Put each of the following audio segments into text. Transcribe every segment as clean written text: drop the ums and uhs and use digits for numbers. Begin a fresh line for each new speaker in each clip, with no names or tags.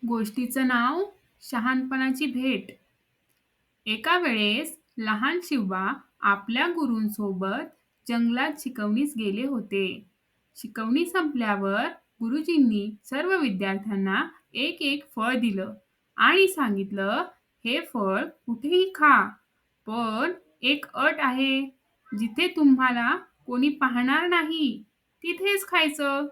गोष्टीचं नाव शहाणपणाची भेट. एका वेळेस लहान शिवबा आपल्या गुरूंसोबत जंगलात शिकवणीस गेले होते. शिकवणी संपल्यावर गुरुजींनी सर्व विद्यार्थ्यांना एक एक फळ दिलं आणि सांगितलं, हे फळ कुठेही खा, पण एक अट आहे, जिथे तुम्हाला कोणी पाहणार नाही तिथेच खायचं.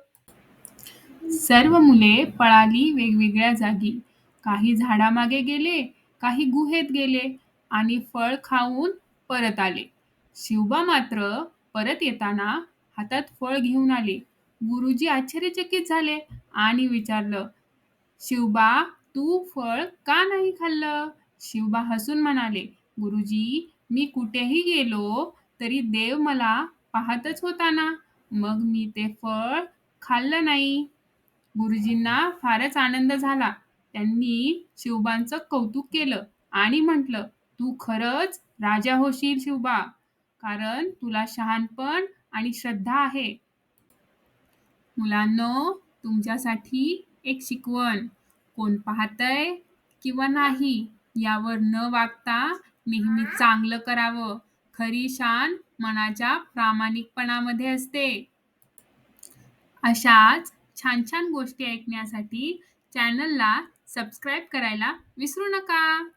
सर्व मुले पळाली वेगवेगळ्या जागी. काही झाडामागे गेले, काही गुहेत गेले आणि फळ खाऊन परत आले. शिवबा मात्र परत येताना हातात फळ घेऊन आले. गुरुजी आश्चर्यचकित झाले आणि विचारलं, शिवबा, तू फळ का नाही खाल्लं? शिवबा हसून म्हणाले, गुरुजी, मी कुठेही गेलो तरी देव मला पाहतच होता ना, मग मी ते फळ खाल्लं नाही. गुरुजींना फारच आनंद झाला. त्यांनी शिवबांचं कौतुक केलं आणि म्हटलं, तू खरंच राजा होशील शिवबा, कारण तुला शहाणपण आणि श्रद्धा आहे. मुलांनो, तुमच्यासाठी एक शिकवण. कोण पाहतंय किंवा नाही यावर न वागता नेहमी चांगलं करावं. खरी शान मनाच्या प्रामाणिकपणामध्ये असते. अशाच छान छान गोष्टी ऐकण्यासाठी चॅनलला सबस्क्राईब करायला विसरू नका.